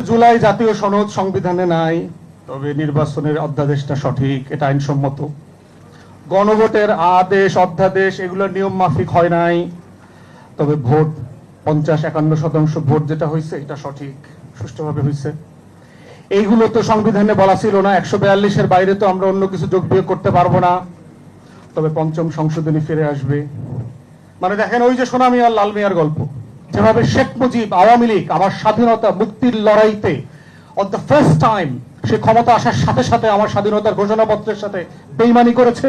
জুলাই জাতীয় সনদ সংবিধানে নাই, তবে নির্বাচনের অধ্যাদেশটা সঠিক, এটা আইনসম্মত। গণভোটের আদেশ অধ্যাদেশ এগুলো নিয়ম মাফিক হয় নাই, তবে ভোট 50-51% ভোট যেটা হয়েছে এটা সঠিক, সুষ্ঠুভাবে হয়েছে। এইগুলো তো সংবিধানে বলা ছিল না। 142-এর বাইরে তো আমরা অন্য কিছু যোগ বিয়োগ করতে পারবো না, তবে পঞ্চম সংশোধনী ফিরে আসবে। মানে দেখেন, ওই যে সোনা মিয়া লাল মিয়ার গল্প, যেভাবে শেখ মুজিব আওয়ামী লীগ আমার স্বাধীনতা মুক্তির লড়াইতে অন দ্য ফার্স্ট টাইম সে ক্ষমতা আসার সাথে সাথে আমার স্বাধীনতার ঘোষণাপত্রের সাথে বেইমানি করেছে।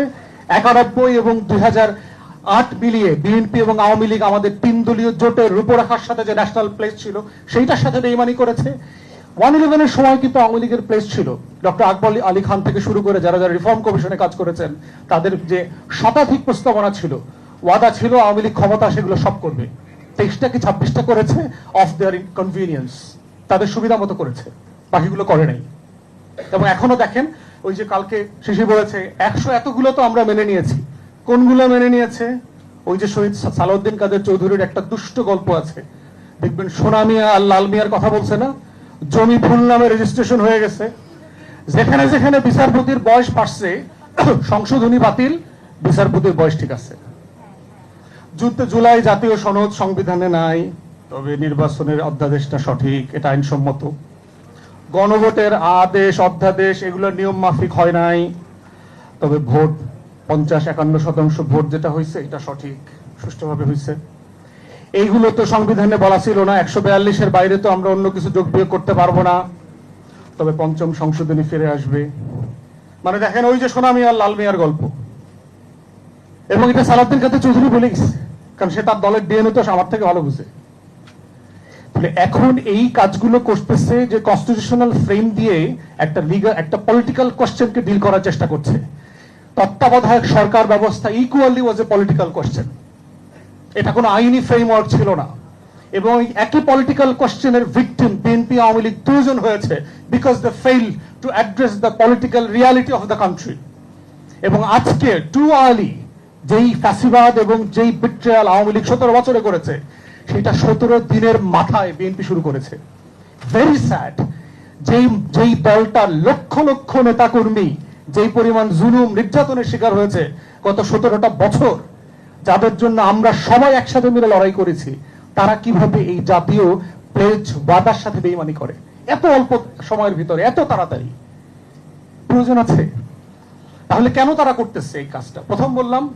91 এবং 2008 মিলিয়ে বিএনপি এবং আওয়ামী লীগ আমাদের 3 দলীয় জোটের রূপরেখার সাথে যে ন্যাশনাল প্লেস ছিল সেইটার সাথে বেইমানি করেছে। 111-এর সময় কিন্তু আওয়ামী লীগের প্লেস ছিল। ডক্টর আকবর আলী খান থেকে শুরু করে যারা যারা রিফর্ম কমিশনে কাজ করেছেন তাদের যে শতাধিক প্রস্তাবনা ছিল, ওয়াদা ছিল আওয়ামী লীগ ক্ষমতা সেগুলো সব করবে। 23টা কি 26টা করেছে অফ দেয়ার কনভিনিয়েন্স, তাদের সুবিধা মতো করেছে, বাকিগুলো করে নাই। এবং এখনো দেখেন, ওই যে কালকে শিশি বলেছে 100 এতগুলো তো আমরা মেনে নিয়েছি। কোনগুলো মেনে নিয়েছে? ওই যে শহীদ সালাউদ্দিন কাদের চৌধুরীর একটা দুষ্ট গল্প আছে, দেখবেন সোনা মিয়া আর লাল মিয়ার কথা বলছে না, জমি ভুল নামে রেজিস্ট্রেশন হয়ে গেছে। যেখানে যেখানে বিচারপতির বয়স বাড়ছে সংশোধনী বাতিল, বিচারপতির বয়স ঠিক আছে। জুলাই জাতীয় সনদ সংবিধানে নাই, তবে নির্বাচনের অধ্যাদেশটা সঠিক, এটা আইনসম্মত। গণভোটের আদেশ অধ্যাদেশ এগুলো নিয়ম মাফিক হয় নাই, তবে ভোট 50-51% ভোট যেটা হয়েছে এটা সঠিক, সুষ্ঠুভাবে হয়েছে। এইগুলো তো সংবিধানে বলা ছিল না। 142-এর বাইরে তো আমরা অন্য কিছু যোগ বিয়োগ করতে পারবো না, তবে পঞ্চম সংশোধনী ফিরে আসবে। মানে দেখেন, ওই যে সোনা মিয়া লাল মিয়ার গল্প, এবং এটা সালাউদ্দিন কাদের চৌধুরী বলে গেছে, কারণ সে তার দলের ডিএনএ তো আমার থেকে ভালো বুঝে। এখন এই কাজগুলো করতেছে যে কনস্টিটিউশনাল ফ্রেম দিয়ে একটা লিগাল একটা পলিটিক্যাল কোশ্চেনকে ডিল করার চেষ্টা করছে। তত্ত্বাবধায়ক সরকার ব্যবস্থা equally was a political question, এটা কোনো আইনি ফ্রেমওয়ার্ক ছিল না। এবং একই পলিটিক্যাল কোশ্চেনের ভিকটিম বিএনপি আওয়ামী লীগ দুজন হয়েছে, because they fail to address the political reality of the country. এবং আজকে টু আর্লি যেই ফ্যাসিবাদ এবং যেই বিট্রেয়াল আওয়ামী লীগ 17 বছরে করেছে, সেটা 17 দিনের মাথায় বিএনপি শুরু করেছে। ভেরি স্যাড, যেই দলটার লক্ষ লক্ষ নেতাকর্মী যেই পরিমাণ জুলুম নির্যাতনের শিকার হয়েছে গত 17টা বছর, যাদের জন্য আমরা সবাই একসাথে মিলে লড়াই করেছি, তারা কিভাবে এই জাতীয় প্লেজ ওয়াদার সাথে বেইমানি করে এত অল্প সময়ের ভিতরে, এত তাড়াতাড়ি? প্রয়োজন আছে? তাহলে কেন তারা করতেছে এই কাজটা?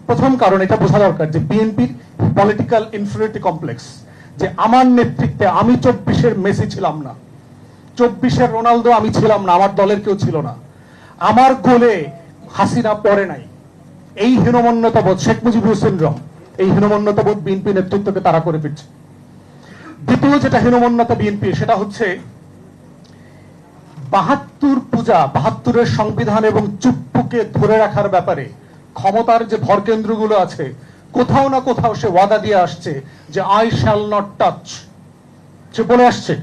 প্রথম কারণ এটা বোঝা দরকার যে বিএনপির পলিটিক্যাল ইনফিরিয়রিটি কমপ্লেক্স, যে আমার নেতৃত্বে আমি 24-এর মেসি ছিলাম না, 24-এর রোনালদো আমি ছিলাম না, আমার দলের কেউ ছিল না, আমার গোলে হাসিনা পড়ে নাই। এই হীনমন্যতাবোধ, শেখ মুজিবুর সিনড্রোম, এই হীনমন্যতাবোধ বিএনপি নেতৃত্বকে তারা করে ফিরছে। দ্বিতীয় যেটা হীনমন্যতা বিএনপি, সেটা হচ্ছে 72 পূজা, 72-এর সংবিধান এবং চুপ্পুকে ধরে রাখার ব্যাপারে ক্ষমতার যে ভরকেন্দ্রগুলো আছে, কোথাও না কোথাও সে ওয়াদা দিয়ে আসছে যে আই শ্যাল নট টাচ। সে বলে আসছে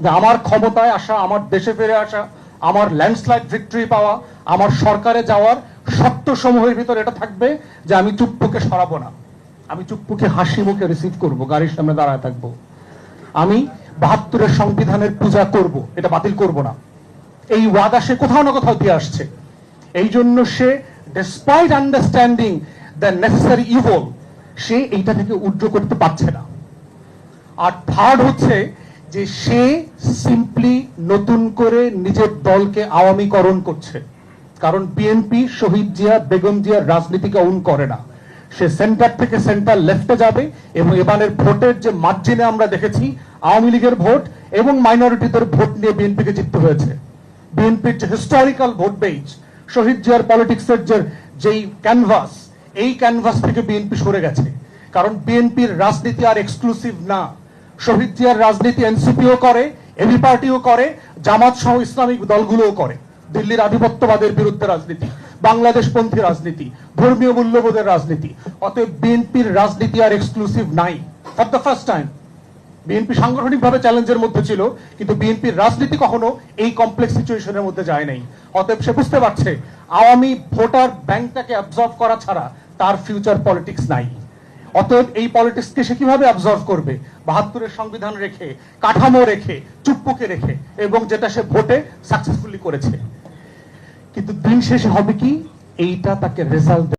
যে আমার ক্ষমতায় আসা, আমার দেশে ফিরে আসা, আমার ল্যান্ডস্লাইড ভিক্টরি পাওয়া, আমার সরকারে যাওয়ার শর্ত সমূহের ভিতরে এটা থাকবে যে আমি চুপ্পুকে সরাবো না, আমি চুপ্পুকে হাসি মুখে রিসিভ করব, গাড়ির সামনে দাঁড়ায় থাকবো, আমি 72-এর সংবিধানের পূজা করব, এটা বাতিল করব না। এই ওয়াদা সে কোথাও না কোথাও দিয়ে আসছে। এই জন্য সে despite understanding the necessary evil, সে এইটা থেকে উদ্র করতে পারছে না। আর থার্ড হচ্ছে যে সে সিম্পলি নতুন করে নিজের দলকে আওয়ামীকরণ করছে। কারণ বিএনপি শহীদ জিয়া, বেগম জিয়ার রাজনীতিকে অন করে না। সে সেন্টার থেকে সেন্টার লেফটে যাবে, এবং এবারের ভোটের যে মার্জিনে আমরা দেখেছি আওয়ামী লীগের ভোট এবং মাইনরিটিদের ভোট নিয়ে বিএনপিকে জিততে হয়েছে। বিএনপির যে হিস্টোরিক্যাল ভোট বেঞ্চ, শহীদ জিয়ার পলিটিক্সের যেই ক্যানভাস, এই ক্যানভাস থেকে বিএনপি সরে গেছে। কারণ বিএনপির রাজনীতি আর এক্সক্লুসিভ না। শহীদ জিয়ার রাজনীতি এনসিপিও করে, এবি পার্টিও করে, জামাত সহ ইসলামিক দলগুলোও করে। দিল্লির আধিপত্যবাদের বিরুদ্ধে রাজনীতি, বাংলাদেশপন্থী রাজনীতি, ধর্মীয় মূল্যবোধের রাজনীতি। অতএব বিএনপির রাজনীতি আর এক্সক্লুসিভ নাই। For the first time BNP সাংগঠনিকভাবে চ্যালেঞ্জের মধ্যে ছিল, কিন্তু বিএনপির রাজনীতি কখনো এই কমপ্লেক্স সিচুয়েশনের মধ্যে যায় নাই। অতএব সে বুঝতে পারছে আওয়ামী ভোটার ব্যাংকটাকে অ্যাবজর্ব করা ছাড়া তার ফিউচার পলিটিক্স নাই। অতএব এই পলিটিক্সকে সে কিভাবে অবজার্ভ করবে? ৭২-এর সংবিধান রেখে, কাঠামো রেখে, চুপ্পুকে রেখে, এবং যেটা সে ভোটে সাকসেসফুলি করেছে। কিন্তু দিন শেষে হবে কি, এইটা তাকে রেজাল্ট